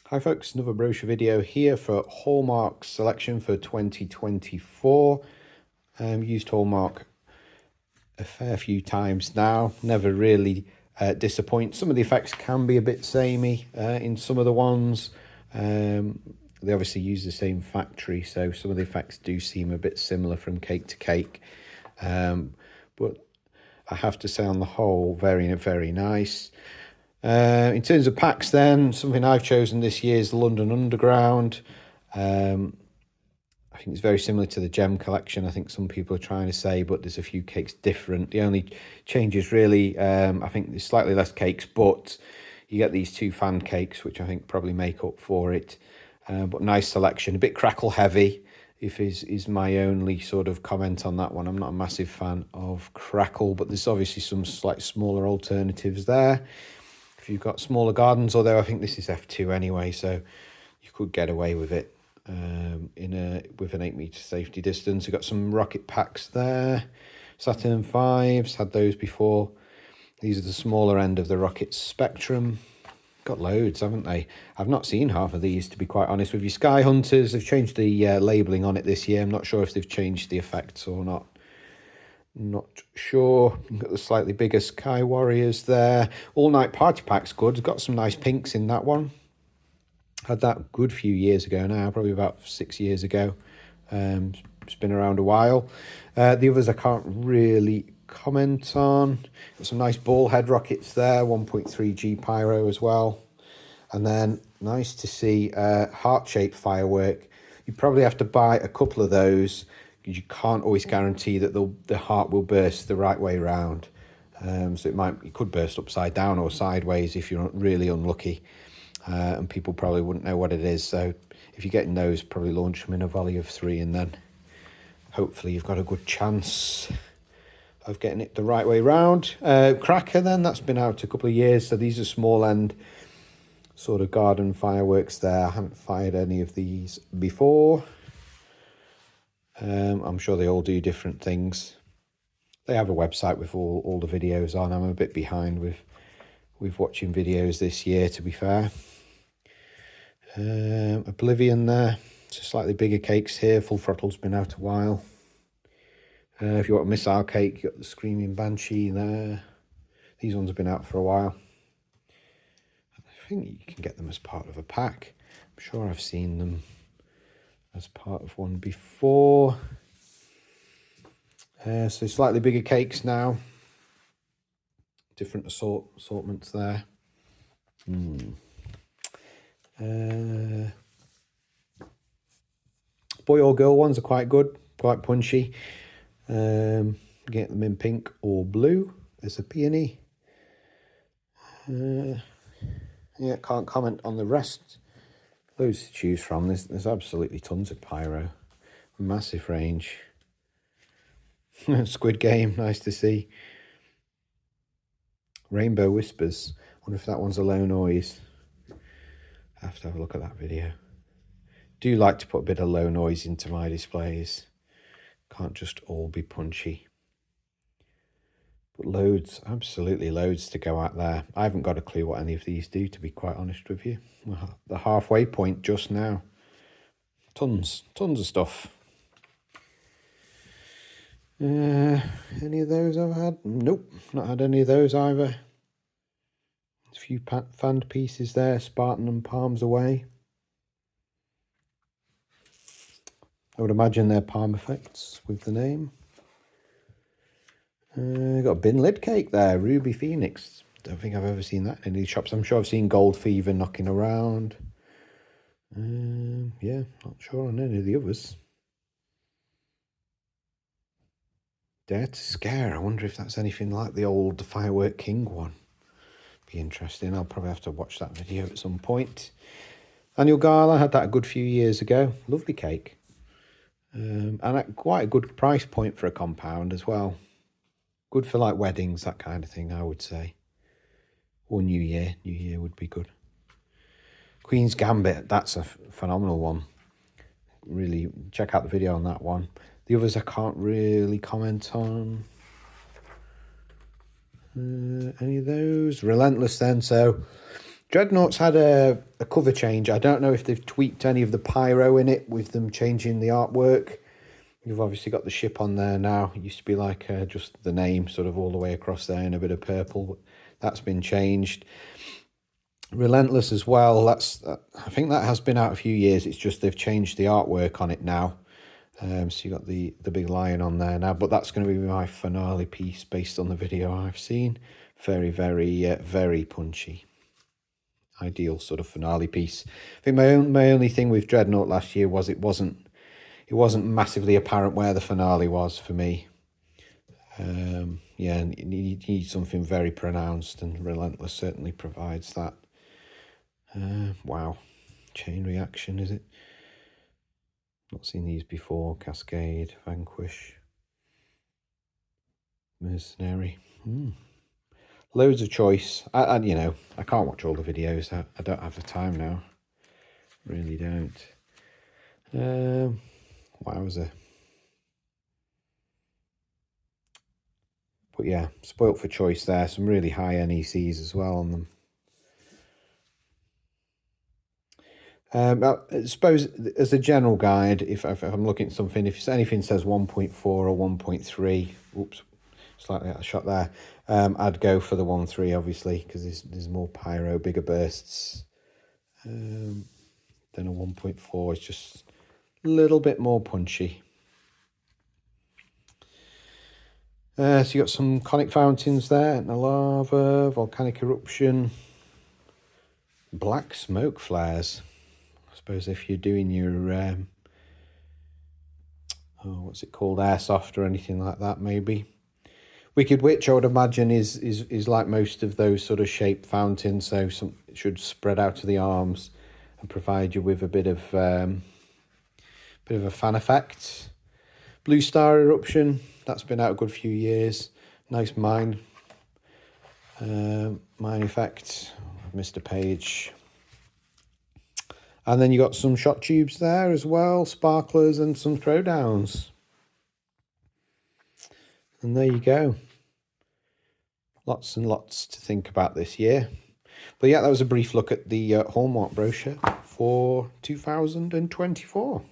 Hi folks, another brochure video here for Hallmark selection for 2024. Used Hallmark a fair few times now, never really disappoint. Some of the effects can be a bit samey in some of the ones. They obviously use the same factory, so some of the effects do seem a bit similar from cake to cake. But I have to say on the whole, very, very nice. In terms of packs then, something I've chosen this year is the London Underground. I think it's very similar to the Gem collection, I think some people are trying to say, but there's a few cakes different. The only change is really, I think there's slightly less cakes, but you get these two fan cakes, which I think probably make up for it. But nice selection, a bit crackle heavy, is my only sort of comment on that one. I'm not a massive fan of crackle, but there's obviously some slight smaller alternatives there. If you've got smaller gardens, although I think this is F2 anyway, so you could get away with it with an 8-meter safety distance. You've got some rocket packs there. Saturn 5s, had those before. These are the smaller end of the rocket spectrum. Got loads, haven't they? I've not seen half of these, to be quite honest with you. Sky Hunters, they've changed the labelling on it this year. I'm not sure if they've changed the effects or not. Not sure. You've got the slightly bigger Sky Warriors there. All Night Party Pack's good. Got some nice pinks in that one. Had that a good few years ago now, probably about 6 years ago. It's been around a while. The others I can't really comment on. Got some nice ball head rockets there, 1.3G pyro as well. And then nice to see heart-shaped firework. You probably have to buy a couple of those because you can't always guarantee that the heart will burst the right way round. So it could burst upside down or sideways if you're really unlucky. And people probably wouldn't know what it is. So if you're getting those, probably launch them in a volley of 3 and then hopefully you've got a good chance of getting it the right way round. Cracker then, that's been out a couple of years. So these are small end sort of garden fireworks there. I haven't fired any of these before. I'm sure they all do different things. They have a website with all the videos on. I'm a bit behind with watching videos this year, to be fair. Oblivion there. So slightly bigger cakes here. Full Throttle's been out a while. If you want a missile cake, you've got the Screaming Banshee there. These ones have been out for a while. I think you can get them as part of a pack. I'm sure I've seen them as part of one before. So slightly bigger cakes now. Different assortments there. Boy or girl ones are quite good, quite punchy. Get them in pink or blue. There's a peony. Yeah, can't comment on the rest. Loads to choose from. There's absolutely tons of pyro. Massive range. Squid Game, nice to see. Rainbow Whispers. Wonder if that one's a low noise. I have to have a look at that video. Do like to put a bit of low noise into my displays. Can't just all be punchy. But loads, absolutely loads to go out there. I haven't got a clue what any of these do, to be quite honest with you. The halfway point just now. Tons of stuff. Any of those I've had? Nope, not had any of those either. A few fanned pieces there, Spartan and Palms Away. I would imagine they're palm effects with the name. Got a bin lid cake there, Ruby Phoenix. Don't think I've ever seen that in any shops. I'm sure I've seen Gold Fever knocking around. Yeah, not sure on any of the others. Dare to Scare. I wonder if that's anything like the old Firework King one. Be interesting. I'll probably have to watch that video at some point. Annual Gala, had that a good few years ago. Lovely cake. And at quite a good price point for a compound as well. Good for like weddings, that kind of thing, I would say. Or New Year. New Year would be good. Queen's Gambit, that's a phenomenal one. Really, check out the video on that one. The others I can't really comment on. Any of those? Relentless then, so Dreadnought's had a cover change. I don't know if they've tweaked any of the pyro in it with them changing the artwork. You've obviously got the ship on there now. It used to be like just the name sort of all the way across there in a bit of purple. That's been changed. Relentless as well. I think that has been out a few years. It's just they've changed the artwork on it now. So you got the big lion on there now. But that's going to be my finale piece based on the video I've seen. Very, very, very punchy. Ideal sort of finale piece. I think my only thing with Dreadnought last year was it wasn't massively apparent where the finale was for me. Yeah, you need something very pronounced, and Relentless certainly provides that. Wow, chain reaction, is it? Not seen these before. Cascade, Vanquish, Mercenary. Loads of choice. And you know, I can't watch all the videos. I don't have the time now. Really don't. Wowzer. But yeah, spoilt for choice there. Some really high NECs as well on them. I suppose as a general guide, if I'm looking at something, if anything says 1.4 or 1.3, oops, slightly out of shot there, I'd go for the 1.3 obviously, because there's more pyro, bigger bursts. Then a 1.4 is just a little bit more punchy. So you got some conic fountains there, and a lava, volcanic eruption, black smoke flares. I suppose if you're doing your what's it called, airsoft or anything like that, maybe. Wicked Witch, I would imagine, is like most of those sort of shaped fountains, so it should spread out to the arms and provide you with a bit of a fan effect. Blue Star Eruption, that's been out a good few years. Nice mine effect. Mr. Page. And then you got some shot tubes there as well, sparklers and some throwdowns. And there you go. Lots and lots to think about this year. But yeah, that was a brief look at the Hallmark brochure for 2024.